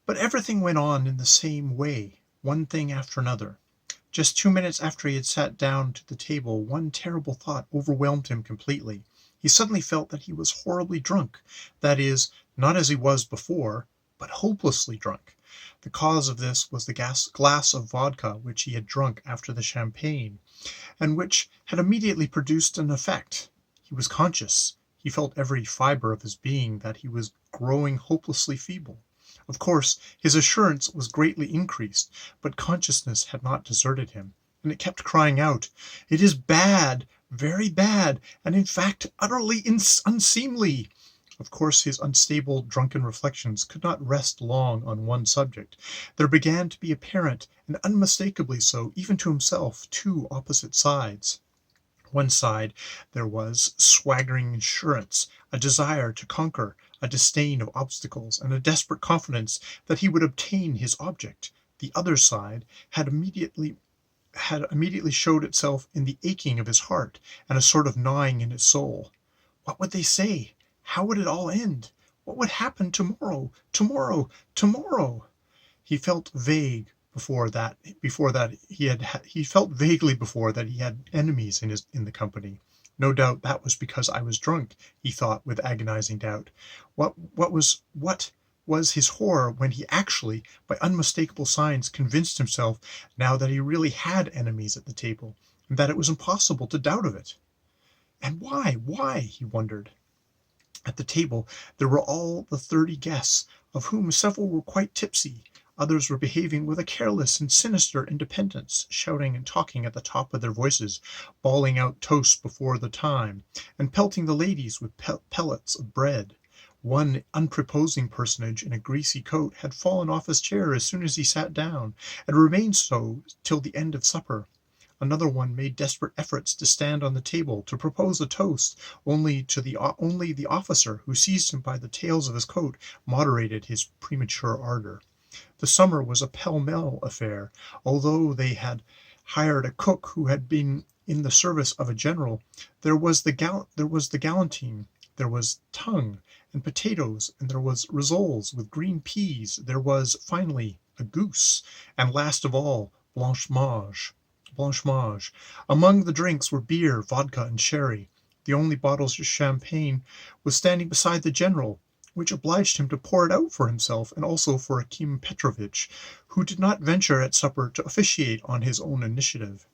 But everything went on in the same way, one thing after another. Just 2 minutes after he had sat down to the table, one terrible thought overwhelmed him completely. He suddenly felt that he was horribly drunk. That is, not as he was before, but hopelessly drunk. The cause of this was the glass of vodka which he had drunk after the champagne, and which had immediately produced an effect. He was conscious. He felt every fibre of his being that he was growing hopelessly feeble. Of course, his assurance was greatly increased, but consciousness had not deserted him, and it kept crying out, "It is bad, very bad, and in fact utterly unseemly." Of course, his unstable, drunken reflections could not rest long on one subject. There began to be apparent, and unmistakably so, even to himself, two opposite sides. One side there was swaggering assurance, a desire to conquer, a disdain of obstacles, and a desperate confidence that he would obtain his object. The other side had immediately showed itself in the aching of his heart and a sort of gnawing in his soul. What would they say? How would it all end? What would happen tomorrow? Tomorrow? Tomorrow? He felt vaguely before that he had enemies in the company. No doubt that was because I was drunk, he thought with agonizing doubt. What was his horror when he actually, by unmistakable signs, convinced himself now that he really had enemies at the table, and that it was impossible to doubt of it. And why, he wondered. At the table there were all the 30 guests, of whom several were quite tipsy. Others were behaving with a careless and sinister independence, shouting and talking at the top of their voices, bawling out toasts before the time, and pelting the ladies with pellets of bread. One unproposing personage in a greasy coat had fallen off his chair as soon as he sat down, and remained so till the end of supper. Another one made desperate efforts to stand on the table to propose a toast, only the officer, who seized him by the tails of his coat, moderated his premature ardor. The summer was a pell-mell affair. Although they had hired a cook who had been in the service of a general, there was the galantine, there was tongue and potatoes, and there was rissoles with green peas, there was, finally, a goose, and last of all, blancmange. Among the drinks were beer, vodka, and sherry. The only bottles of champagne was standing beside the general, which obliged him to pour it out for himself and also for Akim Petrovitch, who did not venture at supper to officiate on his own initiative.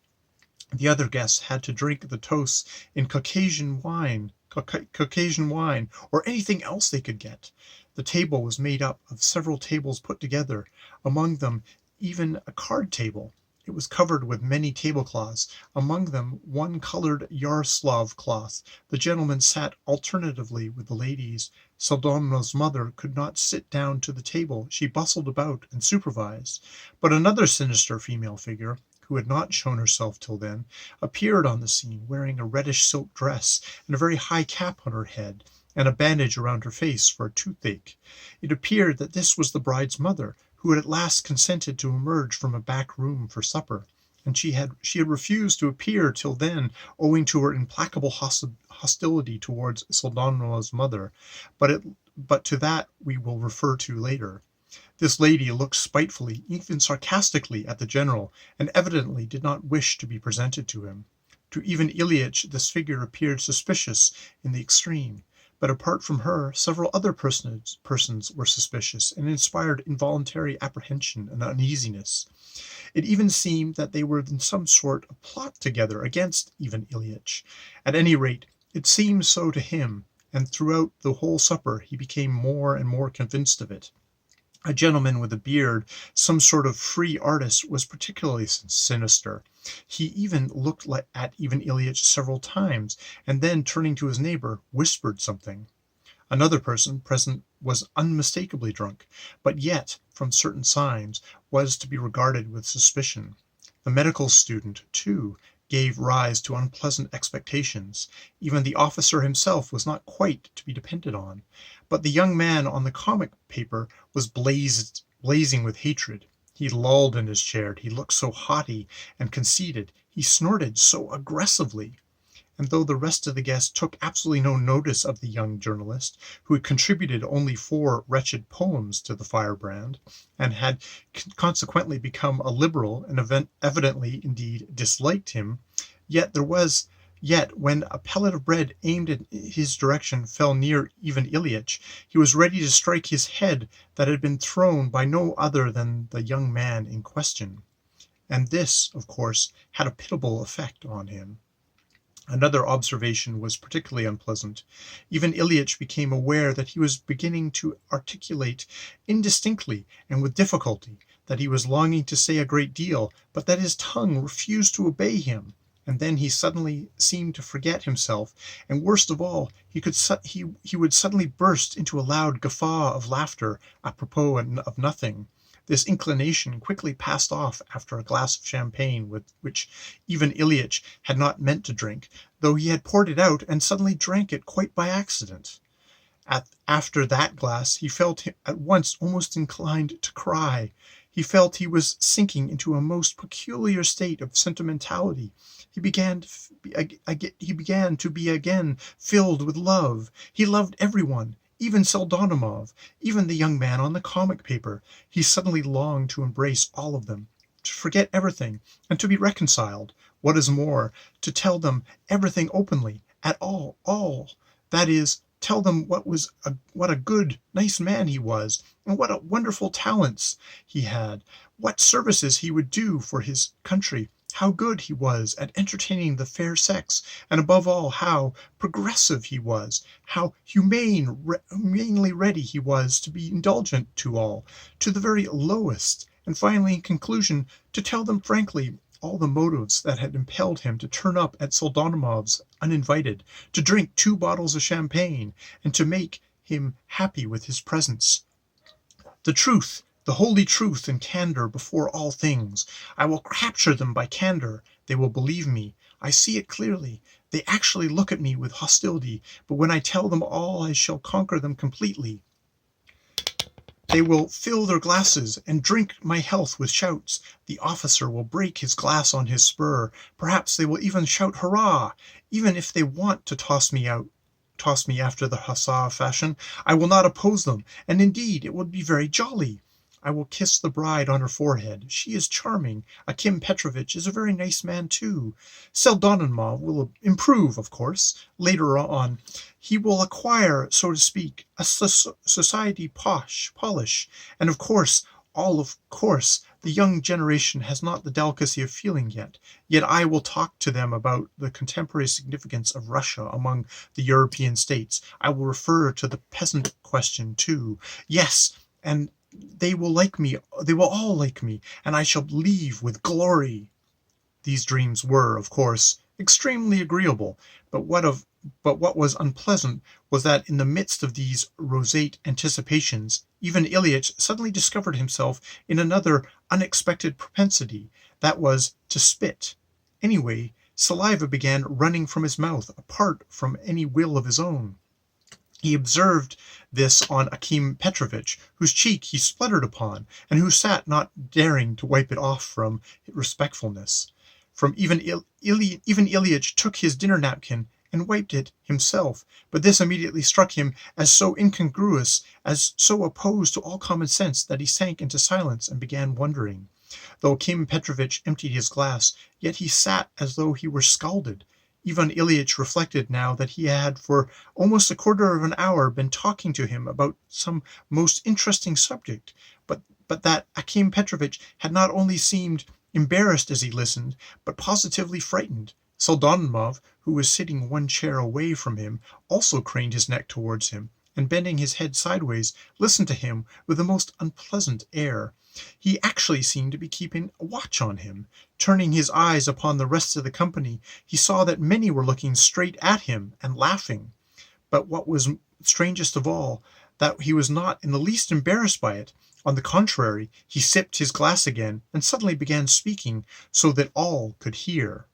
The other guests had to drink the toasts in Caucasian wine, or anything else they could get. The table was made up of several tables put together, among them even a card table. It was covered with many tablecloths, among them one colored Yaroslav cloth. The gentlemen sat alternately with the ladies. Saldonov's mother could not sit down to the table. She bustled about and supervised. But another sinister female figure, who had not shown herself till then, appeared on the scene, wearing a reddish silk dress and a very high cap on her head, and a bandage around her face for a toothache. It appeared that this was the bride's mother, who had at last consented to emerge from a back room for supper, and she had refused to appear till then, owing to her implacable hostility towards Saldonov's mother, but to that we will refer to later. This lady looked spitefully, even sarcastically, at the general, and evidently did not wish to be presented to him. To Ivan Ilyitch this figure appeared suspicious in the extreme. But apart from her, several other persons were suspicious and inspired involuntary apprehension and uneasiness. It even seemed that they were in some sort of plot together against Ivan Ilyitch. At any rate, it seemed so to him, and throughout the whole supper he became more and more convinced of it. A gentleman with a beard, some sort of free artist, was particularly sinister. He even looked at Ivan Ilyitch several times, and then, turning to his neighbor, whispered something. Another person present was unmistakably drunk, but yet, from certain signs, was to be regarded with suspicion. The medical student, too, gave rise to unpleasant expectations. Even the officer himself was not quite to be depended on. But the young man on the comic paper was blazing with hatred. He lolled in his chair. He looked so haughty and conceited. He snorted so aggressively. and though the rest of the guests took absolutely no notice of the young journalist, who had contributed only 4 wretched poems to the firebrand, and had consequently become a liberal and evidently indeed disliked him, yet when a pellet of bread aimed in his direction fell near Ivan Ilyich, he was ready to strike his head that had been thrown by no other than the young man in question. And this, of course, had a pitiable effect on him. Another observation was particularly unpleasant. Ivan Ilyich became aware that he was beginning to articulate indistinctly and with difficulty, that he was longing to say a great deal, but that his tongue refused to obey him. And then he suddenly seemed to forget himself, and worst of all, he would suddenly burst into a loud guffaw of laughter apropos of nothing. This inclination quickly passed off after a glass of champagne which Ivan Ilyich had not meant to drink, though he had poured it out and suddenly drank it quite by accident. After that glass he felt at once almost inclined to cry. He felt he was sinking into a most peculiar state of sentimentality. He began to be again filled with love. He loved everyone, even Pseldonimov, even the young man on the comic paper. He suddenly longed to embrace all of them, to forget everything, and to be reconciled. What is more, to tell them everything openly, at all. That is, tell them what a good, nice man he was, and what wonderful talents he had, what services he would do for his country, how good he was at entertaining the fair sex, and above all, how progressive he was, how humanely ready he was to be indulgent to all, to the very lowest, and finally, in conclusion, to tell them frankly all the motives that had impelled him to turn up at Pseldonimov's uninvited, to drink 2 bottles of champagne, and to make him happy with his presence. The truth, the holy truth and candor before all things. I will capture them by candor. They will believe me. I see it clearly. They actually look at me with hostility, but when I tell them all, I shall conquer them completely. They will fill their glasses and drink my health with shouts. The officer will break his glass on his spur. Perhaps they will even shout hurrah. Even if they want to toss me after the hussar fashion, I will not oppose them, and indeed it would be very jolly. I will kiss the bride on her forehead. She is charming. Akim Petrovitch is a very nice man too. Pseldonimov will improve, of course. Later on, he will acquire, so to speak, a society polish. And of course, the young generation has not the delicacy of feeling yet. Yet I will talk to them about the contemporary significance of Russia among the European states. I will refer to the peasant question too. Yes, and they will like me. They will all like me, and I shall leave with glory. These dreams were, of course, extremely agreeable, but what was unpleasant was that in the midst of these roseate anticipations, Ivan Ilyich suddenly discovered himself in another unexpected propensity, that was, to spit. Anyway, saliva began running from his mouth, apart from any will of his own. He observed this on Akim Petrovitch, whose cheek he spluttered upon, and who sat not daring to wipe it off from respectfulness. From Ivan Ilyich took his dinner napkin and wiped it himself, but this immediately struck him as so incongruous, as so opposed to all common sense, that he sank into silence and began wondering. Though Akim Petrovitch emptied his glass, yet he sat as though he were scalded. Ivan Ilyich reflected now that he had for almost a quarter of an hour been talking to him about some most interesting subject, but that Akim Petrovitch had not only seemed embarrassed as he listened, but positively frightened. Pseldonimov, who was sitting 1 chair away from him, also craned his neck towards him, and bending his head sideways, listened to him with a most unpleasant air. He actually seemed to be keeping a watch on him. Turning his eyes upon the rest of the company, he saw that many were looking straight at him and laughing. But what was strangest of all, that he was not in the least embarrassed by it. On the contrary, he sipped his glass again and suddenly began speaking so that all could hear.